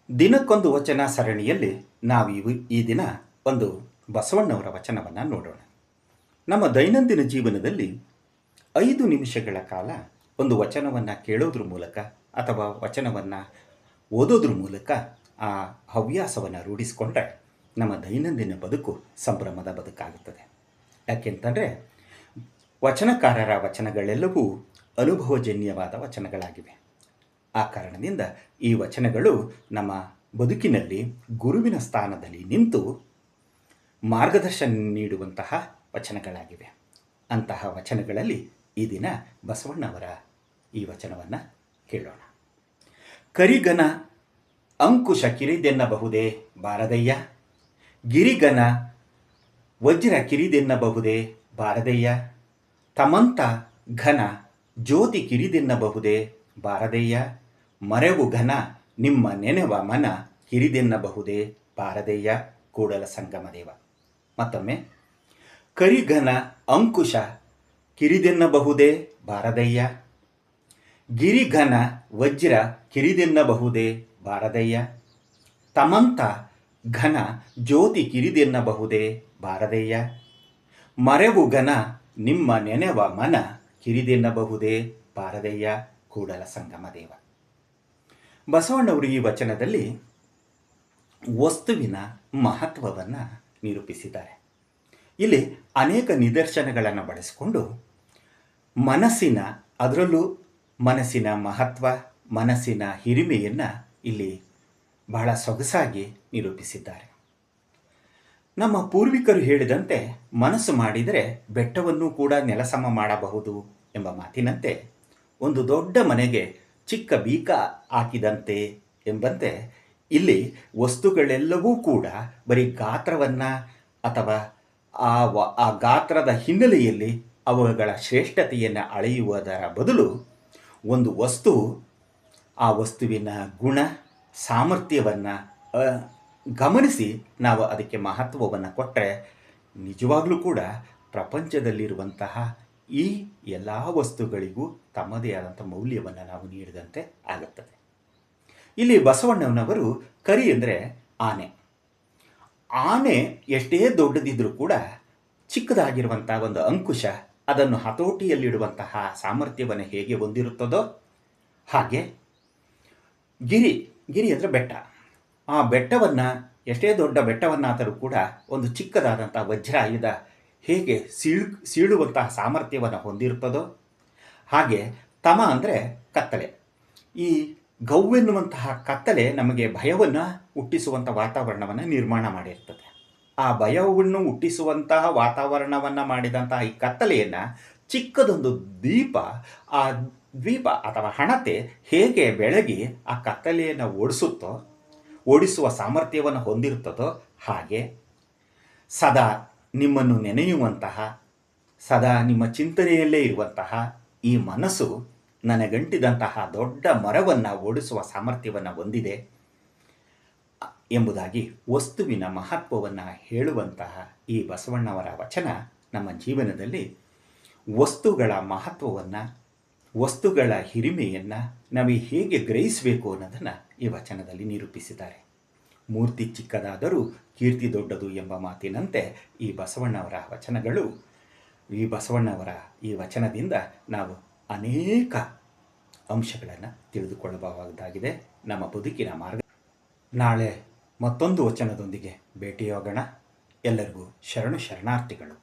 ದಿನಕ್ಕೊಂದು ವಚನ ಸರಣಿಯಲ್ಲಿ ನಾವು ಈ ದಿನ ಒಂದು ಬಸವಣ್ಣವರ ವಚನವನ್ನು ನೋಡೋಣ. ನಮ್ಮ ದೈನಂದಿನ ಜೀವನದಲ್ಲಿ 5 ನಿಮಿಷಗಳ ಕಾಲ ಒಂದು ವಚನವನ್ನು ಕೇಳೋದ್ರ ಮೂಲಕ ಅಥವಾ ವಚನವನ್ನು ಓದೋದ್ರ ಮೂಲಕ ಆ ಹವ್ಯಾಸವನ್ನು ರೂಢಿಸಿಕೊಂಡ್ರೆ ನಮ್ಮ ದೈನಂದಿನ ಬದುಕು ಸಂಭ್ರಮದ ಬದುಕಾಗುತ್ತದೆ. ಯಾಕೆಂತಂದರೆ ವಚನಕಾರರ ವಚನಗಳೆಲ್ಲವೂ ಅನುಭವಜನ್ಯವಾದ ವಚನಗಳಾಗಿವೆ. ಆ ಕಾರಣದಿಂದ ಈ ವಚನಗಳು ನಮ್ಮ ಬದುಕಿನಲ್ಲಿ ಗುರುವಿನ ಸ್ಥಾನದಲ್ಲಿ ನಿಂತು ಮಾರ್ಗದರ್ಶನ ನೀಡುವಂತಹ ವಚನಗಳಾಗಿವೆ. ಅಂತಹ ವಚನಗಳಲ್ಲಿ ಈ ದಿನ ಬಸವಣ್ಣವರ ಈ ವಚನವನ್ನು ಕೇಳೋಣ. ಕರಿಗನ ಅಂಕುಶ ಕಿರಿದೆನ್ನಬಹುದೇ ಬಾರದಯ್ಯ, ಗಿರಿಗನ ವಜ್ರ ಕಿರಿದೆನ್ನಬಹುದೇ ಬಾರದಯ್ಯ, ತಮಂತ ಘನ ಜ್ಯೋತಿ ಕಿರಿದೆನ್ನಬಹುದೇ ಬಾರದಯ್ಯ, ಮರೆವು ಘನ ನಿಮ್ಮ ನೆನೆವ ಮನ ಕಿರಿದೆನ್ನಬಹುದೇ ಬಾರದಯ್ಯ ಕೂಡಲ ಸಂಗಮ ದೇವ. ಮತ್ತೊಮ್ಮೆ, ಕರಿಘನ ಅಂಕುಶ ಕಿರಿದೆನ್ನಬಹುದೇ ಬಾರದಯ್ಯ, ಗಿರಿಘನ ವಜ್ರ ಕಿರಿದೆನ್ನಬಹುದೇ ಬಾರದಯ್ಯ, ತಮಂತ ಘನ ಜ್ಯೋತಿ ಕಿರಿದೆನ್ನಬಹುದೇ ಬಾರದಯ್ಯ, ಮರೆವು ಘನ ನಿಮ್ಮ ನೆನೆವ ಮನ ಕಿರಿದೆನ್ನಬಹುದೇ ಬಾರದಯ್ಯ ಕೂಡಲ ಸಂಗಮ ದೇವ. ಬಸವಣ್ಣವರು ಈ ವಚನದಲ್ಲಿ ವಸ್ತುವಿನ ಮಹತ್ವವನ್ನು ನಿರೂಪಿಸಿದ್ದಾರೆ. ಇಲ್ಲಿ ಅನೇಕ ನಿದರ್ಶನಗಳನ್ನು ಬಳಸಿಕೊಂಡು ಮನಸ್ಸಿನ, ಅದರಲ್ಲೂ ಮನಸ್ಸಿನ ಮಹತ್ವ, ಮನಸ್ಸಿನ ಹಿರಿಮೆಯನ್ನು ಇಲ್ಲಿ ಬಹಳ ಸೊಗಸಾಗಿ ನಿರೂಪಿಸಿದ್ದಾರೆ. ನಮ್ಮ ಪೂರ್ವಿಕರು ಹೇಳಿದಂತೆ ಮನಸ್ಸು ಮಾಡಿದರೆ ಬೆಟ್ಟವನ್ನು ಕೂಡ ನೆಲಸಮ ಮಾಡಬಹುದು ಎಂಬ ಮಾತಿನಂತೆ ಒಂದು ದೊಡ್ಡ ಮನೆಗೆ ಚಿಕ್ಕ ಬೀಕ ಹಾಕಿದಂತೆ ಎಂಬಂತೆ ಇಲ್ಲಿ ವಸ್ತುಗಳೆಲ್ಲವೂ ಕೂಡ ಬರೀ ಗಾತ್ರವನ್ನು ಅಥವಾ ಆ ಗಾತ್ರದ ಹಿನ್ನೆಲೆಯಲ್ಲಿ ಅವುಗಳ ಶ್ರೇಷ್ಠತೆಯನ್ನು ಅಳೆಯುವುದರ ಬದಲು ಒಂದು ವಸ್ತು, ಆ ವಸ್ತುವಿನ ಗುಣ ಸಾಮರ್ಥ್ಯವನ್ನು ಗಮನಿಸಿ ನಾವು ಅದಕ್ಕೆ ಮಹತ್ವವನ್ನು ಕೊಟ್ಟರೆ ನಿಜವಾಗಲೂ ಕೂಡ ಪ್ರಪಂಚದಲ್ಲಿರುವಂತಹ ಈ ಎಲ್ಲ ವಸ್ತುಗಳಿಗೂ ತಮ್ಮದೇ ಆದಂಥ ಮೌಲ್ಯವನ್ನು ನಾವು ನೀಡಿದಂತೆ ಆಗುತ್ತದೆ. ಇಲ್ಲಿ ಬಸವಣ್ಣನವರು ಕರಿ ಅಂದರೆ ಆನೆ. ಆನೆ ಎಷ್ಟೇ ದೊಡ್ಡದಿದ್ರೂ ಕೂಡ ಚಿಕ್ಕದಾಗಿರುವಂಥ ಒಂದು ಅಂಕುಶ ಅದನ್ನು ಹತೋಟಿಯಲ್ಲಿಡುವಂತಹ ಸಾಮರ್ಥ್ಯವನ್ನು ಹೇಗೆ ಹೊಂದಿರುತ್ತದೋ ಹಾಗೆ ಗಿರಿ ಅಂದರೆ ಬೆಟ್ಟ. ಆ ಬೆಟ್ಟವನ್ನು, ಎಷ್ಟೇ ದೊಡ್ಡ ಬೆಟ್ಟವನ್ನಾದರೂ ಕೂಡ ಒಂದು ಚಿಕ್ಕದಾದಂಥ ವಜ್ರ ಆಯುಧ ಹೇಗೆ ಸೀಳುವಂತಹ ಸಾಮರ್ಥ್ಯವನ್ನು ಹೊಂದಿರುತ್ತದೋ ಹಾಗೆ ತಮ ಅಂದರೆ ಕತ್ತಲೆ. ಈ ಗವ್ವೆನ್ನುವಂತಹ ಕತ್ತಲೆ ನಮಗೆ ಭಯವನ್ನು ಹುಟ್ಟಿಸುವಂಥ ವಾತಾವರಣವನ್ನು ನಿರ್ಮಾಣ ಮಾಡಿರ್ತದೆ. ಆ ಭಯವನ್ನು ಹುಟ್ಟಿಸುವಂತಹ ವಾತಾವರಣವನ್ನು ಮಾಡಿದಂತಹ ಈ ಕತ್ತಲೆಯನ್ನು ಚಿಕ್ಕದೊಂದು ದೀಪ, ಆ ದ್ವೀಪ ಅಥವಾ ಹಣತೆ ಹೇಗೆ ಬೆಳಗಿ ಆ ಕತ್ತಲೆಯನ್ನು ಓಡಿಸುವ ಸಾಮರ್ಥ್ಯವನ್ನು ಹೊಂದಿರುತ್ತದೋ ಹಾಗೆ ಸದಾ ನಿಮ್ಮನ್ನು ನೆನೆಯುವಂತಹ, ಸದಾ ನಿಮ್ಮ ಚಿಂತನೆಯಲ್ಲೇ ಇರುವಂತಹ ಈ ಮನಸ್ಸು ನನಗಂಟಿದಂತಹ ದೊಡ್ಡ ಮರವನ್ನು ಓಡಿಸುವ ಸಾಮರ್ಥ್ಯವನ್ನು ಹೊಂದಿದೆ ಎಂಬುದಾಗಿ ವಸ್ತುವಿನ ಮಹತ್ವವನ್ನು ಹೇಳುವಂತಹ ಈ ಬಸವಣ್ಣವರ ವಚನ ನಮ್ಮ ಜೀವನದಲ್ಲಿ ವಸ್ತುಗಳ ಮಹತ್ವವನ್ನು, ವಸ್ತುಗಳ ಹಿರಿಮೆಯನ್ನು ನಾವು ಹೇಗೆ ಗ್ರಹಿಸಬೇಕು ಅನ್ನೋದನ್ನು ಈ ವಚನದಲ್ಲಿ ನಿರೂಪಿಸಿದ್ದಾರೆ. ಮೂರ್ತಿ ಚಿಕ್ಕದಾದರೂ ಕೀರ್ತಿ ದೊಡ್ಡದು ಎಂಬ ಮಾತಿನಂತೆ ಈ ಬಸವಣ್ಣವರ ವಚನಗಳು, ಈ ಬಸವಣ್ಣವರ ಈ ವಚನದಿಂದ ನಾವು ಅನೇಕ ಅಂಶಗಳನ್ನು ತಿಳಿದುಕೊಳ್ಳಬಹುದಾಗಿದೆ. ನಮ್ಮ ಬದುಕಿನ ಮಾರ್ಗ. ನಾಳೆ ಮತ್ತೊಂದು ವಚನದೊಂದಿಗೆ ಭೇಟಿಯಾಗೋಣ. ಎಲ್ಲರಿಗೂ ಶರಣಾರ್ಥಿಗಳು.